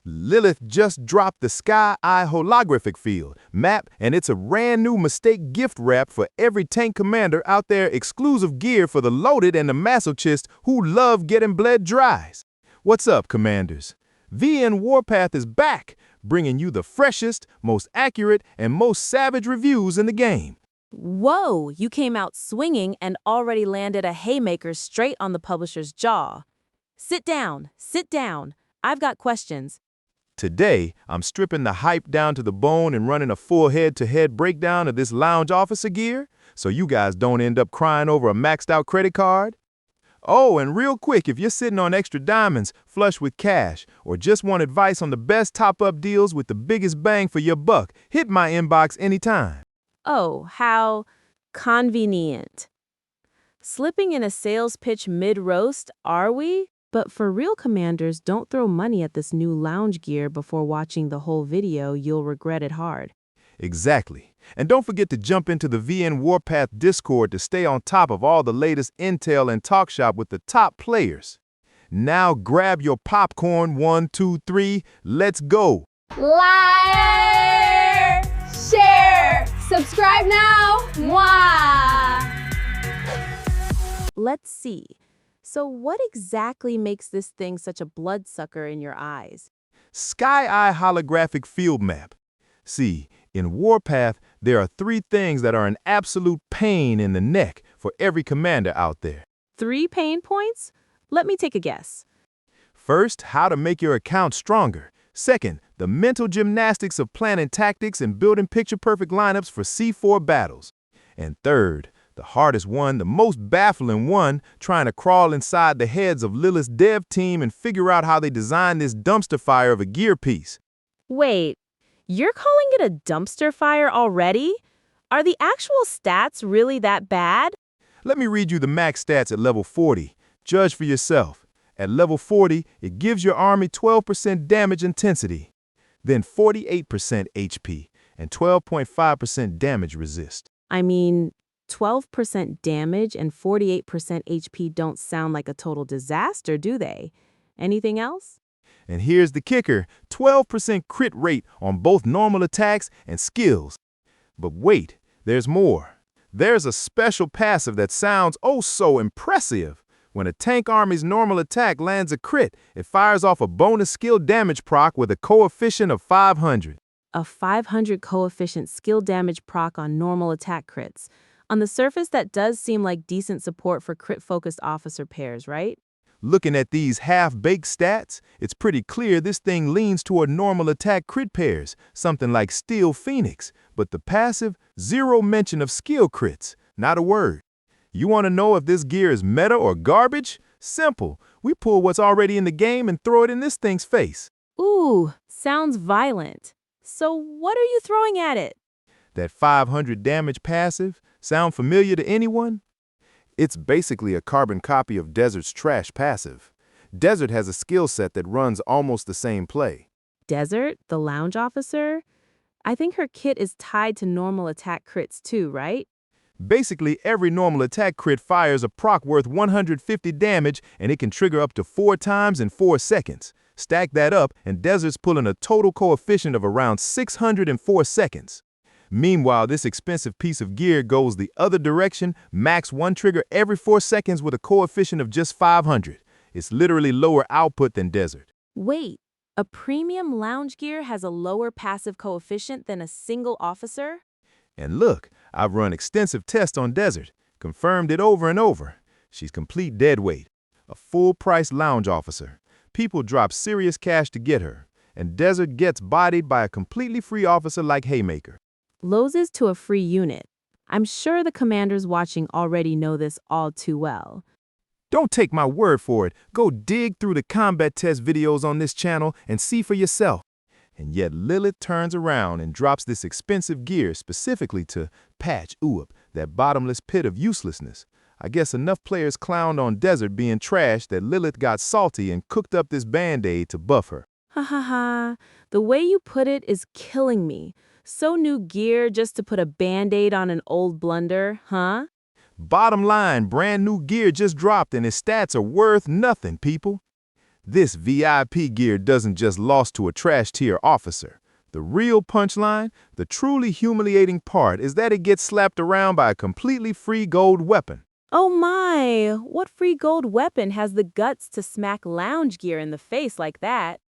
Lilith just dropped the Sky Eye Holographic field map, and it's a brand new mistake gift wrap for every tank commander out there, exclusive gear for the loaded and the masochist who love getting bled dries. What's up, commanders? VN Warpath is back, bringing you the freshest, most accurate, and most savage reviews in the game. Whoa, you came out swinging and already landed a haymaker straight on the publisher's jaw. Sit down, I've got questions. Today, I'm stripping the hype down to the bone and running a full head-to-head breakdown of this lounge officer gear, so you guys don't end up crying over a maxed-out credit card. Oh, and real quick, if you're sitting on extra diamonds, flush with cash, or just want advice on the best top-up deals with the biggest bang for your buck, hit my inbox anytime. Oh, how convenient. Slipping in a sales pitch mid-roast, are we? But for real commanders, don't throw money at this new lounge gear before watching the whole video. You'll regret it hard. Exactly. And don't forget to jump into the VN Warpath Discord to stay on top of all the latest intel and talk shop with the top players. Now grab your popcorn, 1, 2, 3, let's go. Like, share, subscribe now. Mwah! Let's see. So what exactly makes this thing such a bloodsucker in your eyes? Sky Eye Holographic field map. See, in Warpath, there are 3 things that are an absolute pain in the neck for every commander out there. 3 pain points? Let me take a guess. First, how to make your account stronger. Second, the mental gymnastics of planning tactics and building picture-perfect lineups for C4 battles. And third, the hardest one, the most baffling one, trying to crawl inside the heads of Lilith's dev team and figure out how they designed this dumpster fire of a gear piece. Wait, you're calling it a dumpster fire already? Are the actual stats really that bad? Let me read you the max stats at level 40. Judge for yourself. At level 40, it gives your army 12% damage intensity, then 48% HP, and 12.5% damage resist. I mean, 12% damage and 48% HP don't sound like a total disaster, do they? Anything else? And here's the kicker, 12% crit rate on both normal attacks and skills. But wait, there's more. There's a special passive that sounds oh so impressive. When a tank army's normal attack lands a crit, it fires off a bonus skill damage proc with a coefficient of 500. A 500 coefficient skill damage proc on normal attack crits. On the surface, that does seem like decent support for crit-focused officer pairs, right? Looking at these half-baked stats, it's pretty clear this thing leans toward normal attack crit pairs, something like Steel Phoenix, but the passive, 0 mention of skill crits, not a word. You want to know if this gear is meta or garbage? Simple. We pull what's already in the game and throw it in this thing's face. Ooh, sounds violent. So what are you throwing at it? That 500 damage passive, sound familiar to anyone? It's basically a carbon copy of Desert's trash passive. Desert has a skill set that runs almost the same play. Desert, the lounge officer? I think her kit is tied to normal attack crits too, right? Basically, every normal attack crit fires a proc worth 150 damage, and it can trigger up to 4 times in 4 seconds. Stack that up, and Desert's pulling a total coefficient of around 604 seconds. Meanwhile, this expensive piece of gear goes the other direction, max 1 trigger every 4 seconds with a coefficient of just 500. It's literally lower output than Desert. Wait, a premium lounge gear has a lower passive coefficient than a single officer? And look, I've run extensive tests on Desert, confirmed it over and over. She's complete deadweight, a full-price lounge officer. People drop serious cash to get her, and Desert gets bodied by a completely free officer like Haymaker. Loses to a free unit. I'm sure the commanders watching already know this all too well. Don't take my word for it. Go dig through the combat test videos on this channel and see for yourself. And yet Lilith turns around and drops this expensive gear specifically to patch that bottomless pit of uselessness. I guess enough players clowned on Desert being trash that Lilith got salty and cooked up this band-aid to buff her. Ha ha ha. The way you put it is killing me. So new gear just to put a band-aid on an old blunder, huh? Bottom line, brand new gear just dropped and its stats are worth nothing, people. This VIP gear doesn't just lost to a trash tier officer. The real punchline, the truly humiliating part, is that it gets slapped around by a completely free gold weapon. Oh my, what free gold weapon has the guts to smack lounge gear in the face like that?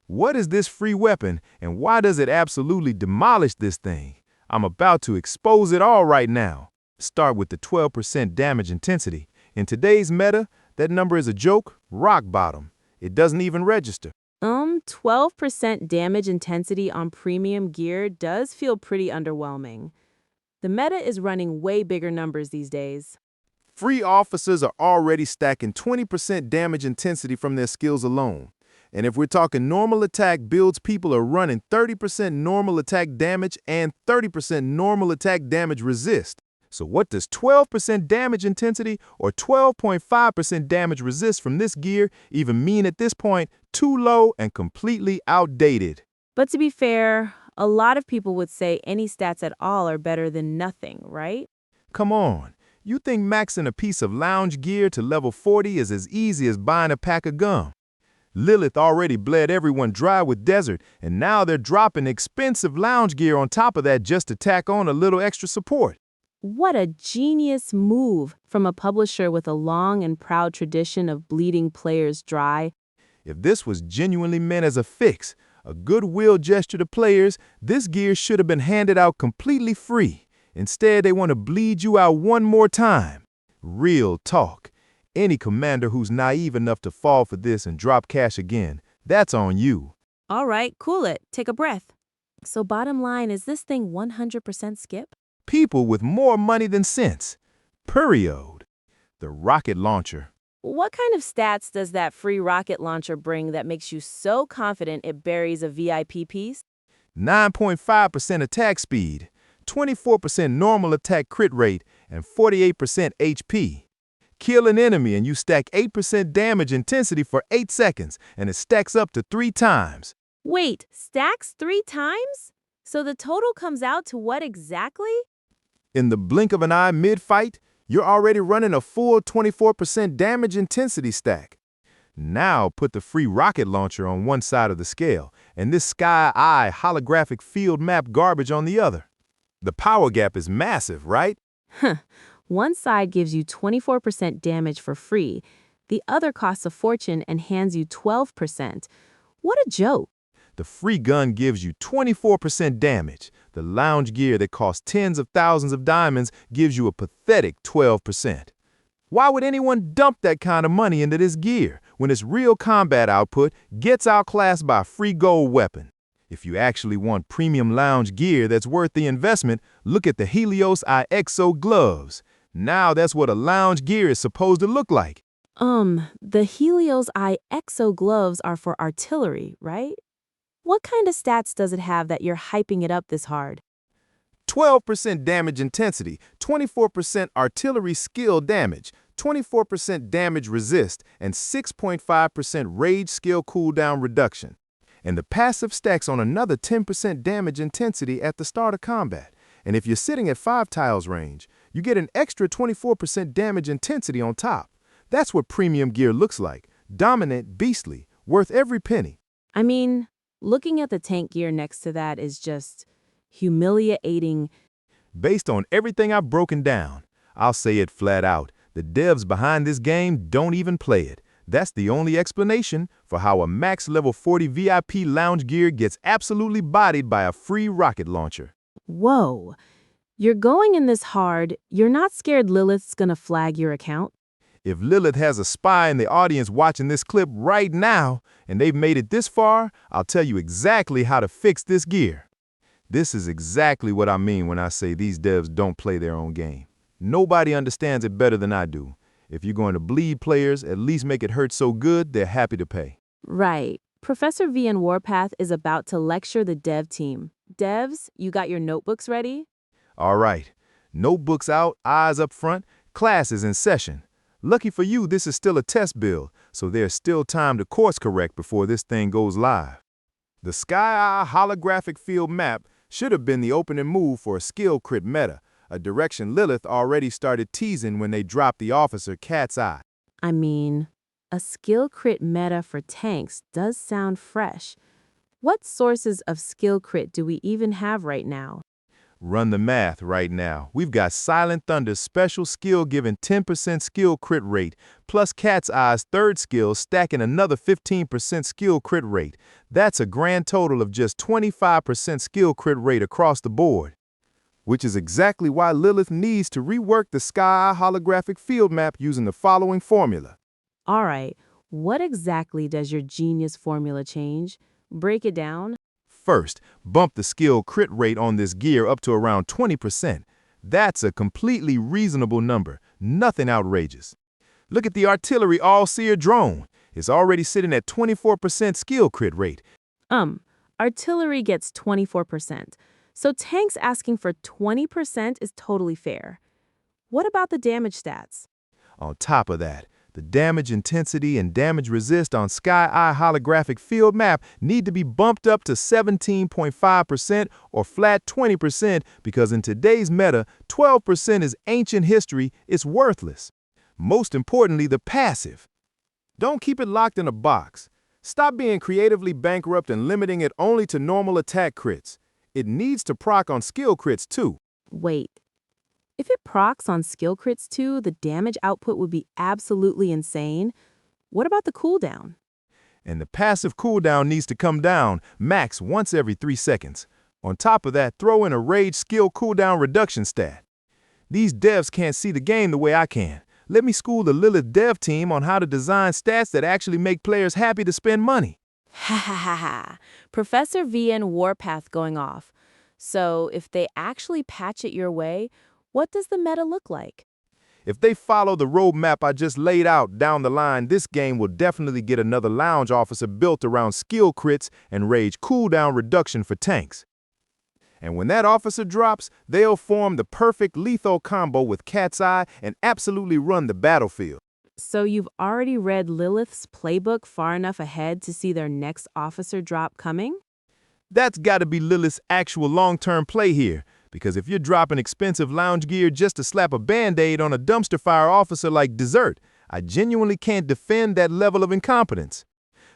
What is this free weapon, and why does it absolutely demolish this thing? I'm about to expose it all right now. Start with the 12% damage intensity. In today's meta, that number is a joke, rock bottom. It doesn't even register. 12% damage intensity on premium gear does feel pretty underwhelming. The meta is running way bigger numbers these days. Free officers are already stacking 20% damage intensity from their skills alone. And if we're talking normal attack builds, people are running 30% normal attack damage and 30% normal attack damage resist. So what does 12% damage intensity or 12.5% damage resist from this gear even mean at this point? Too low and completely outdated. But to be fair, a lot of people would say any stats at all are better than nothing, right? Come on, you think maxing a piece of lounge gear to level 40 is as easy as buying a pack of gum? Lilith already bled everyone dry with desert, and now they're dropping expensive lounge gear on top of that just to tack on a little extra support. What a genius move from a publisher with a long and proud tradition of bleeding players dry. If this was genuinely meant as a fix, a goodwill gesture to players, this gear should have been handed out completely free. Instead, they want to bleed you out one more time. Real talk. Any commander who's naive enough to fall for this and drop cash again, that's on you. All right, cool it. Take a breath. So bottom line, is this thing 100% skip? People with more money than sense. Period. The rocket launcher. What kind of stats does that free rocket launcher bring that makes you so confident it buries a VIP piece? 9.5% attack speed, 24% normal attack crit rate, and 48% HP. Kill an enemy and you stack 8% damage intensity for 8 seconds, and it stacks up to 3 times. Wait, stacks 3 times? So the total comes out to what exactly? In the blink of an eye mid-fight, you're already running a full 24% damage intensity stack. Now put the free rocket launcher on one side of the scale, and this Sky Eye Holographic field map garbage on the other. The power gap is massive, right? One side gives you 24% damage for free. The other costs a fortune and hands you 12%. What a joke. The free gun gives you 24% damage. The lounge gear that costs tens of thousands of diamonds gives you a pathetic 12%. Why would anyone dump that kind of money into this gear when its real combat output gets outclassed by a free gold weapon? If you actually want premium lounge gear that's worth the investment, look at the Helios-I gloves. Now that's what a lounge gear is supposed to look like. The Helios-I gloves are for artillery, right? What kind of stats does it have that you're hyping it up this hard? 12% damage intensity, 24% artillery skill damage, 24% damage resist, and 6.5% rage skill cooldown reduction. And the passive stacks on another 10% damage intensity at the start of combat. And if you're sitting at 5 tiles range, you get an extra 24% damage intensity on top. That's what premium gear looks like. Dominant, beastly, worth every penny. I mean, looking at the tank gear next to that is just humiliating. Based on everything I've broken down, I'll say it flat out. The devs behind this game don't even play it. That's the only explanation for how a max level 40 VIP lounge gear gets absolutely bodied by a free rocket launcher. Whoa. You're going in this hard. You're not scared Lilith's gonna flag your account? If Lilith has a spy in the audience watching this clip right now, and they've made it this far, I'll tell you exactly how to fix this gear. This is exactly what I mean when I say these devs don't play their own game. Nobody understands it better than I do. If you're going to bleed players, at least make it hurt so good they're happy to pay. Right. Professor V in Warpath is about to lecture the dev team. Devs, you got your notebooks ready? All right. Notebooks out, eyes up front, class is in session. Lucky for you, this is still a test build, so there's still time to course correct before this thing goes live. The Sky Eye Holographic field map should have been the opening move for a skill crit meta, a direction Lilith already started teasing when they dropped the officer Cat's Eye. I mean, A skill crit meta for tanks does sound fresh. What sources of skill crit do we even have right now? Run the math right now. We've got Silent Thunder's special skill giving 10% skill crit rate, plus Cat's Eye's third skill stacking another 15% skill crit rate. That's a grand total of just 25% skill crit rate across the board. Which is exactly why Lilith needs to rework the Sky Eye Holographic field map using the following formula. All right, what exactly does your genius formula change? Break it down. First, bump the skill crit rate on this gear up to around 20%. That's a completely reasonable number, nothing outrageous. Look at the artillery all-seer drone. It's already sitting at 24% skill crit rate. Artillery gets 24%. So tanks asking for 20% is totally fair. What about the damage stats? On top of that, the damage intensity and damage resist on Sky Eye Holographic field map need to be bumped up to 17.5% or flat 20% because in today's meta, 12% is ancient history, it's worthless. Most importantly, the passive. Don't keep it locked in a box. Stop being creatively bankrupt and limiting it only to normal attack crits. It needs to proc on skill crits too. Wait. If it procs on skill crits too, the damage output would be absolutely insane. What about the cooldown? And the passive cooldown needs to come down, max once every 3 seconds. On top of that, throw in a rage skill cooldown reduction stat. These devs can't see the game the way I can. Let me school the Lilith dev team on how to design stats that actually make players happy to spend money. Ha ha ha ha. Professor VN Warpath going off. So if they actually patch it your way, what does the meta look like? If they follow the roadmap I just laid out down the line, this game will definitely get another lounge officer built around skill crits and rage cooldown reduction for tanks. And when that officer drops, they'll form the perfect lethal combo with Cat's Eye and absolutely run the battlefield. So you've already read Lilith's playbook far enough ahead to see their next officer drop coming? That's got to be Lilith's actual long-term play here, because if you're dropping expensive lounge gear just to slap a Band-Aid on a dumpster fire officer like dessert, I genuinely can't defend that level of incompetence.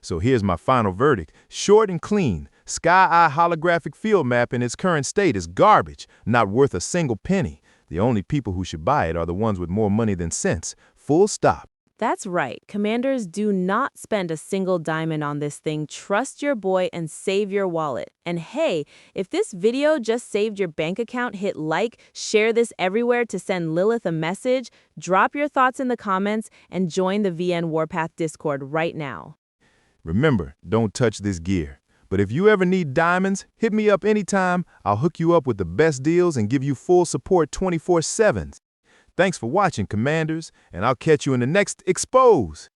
So here's my final verdict. Short and clean, Sky Eye Holographic field map in its current state is garbage, not worth a single penny. The only people who should buy it are the ones with more money than sense. Full stop. That's right. Commanders, do not spend a single diamond on this thing. Trust your boy and save your wallet. And hey, if this video just saved your bank account, hit like, share this everywhere to send Lilith a message, drop your thoughts in the comments, and join the VN Warpath Discord right now. Remember, don't touch this gear. But if you ever need diamonds, hit me up anytime. I'll hook you up with the best deals and give you full support 24/7. Thanks for watching, Commanders, and I'll catch you in the next Expose.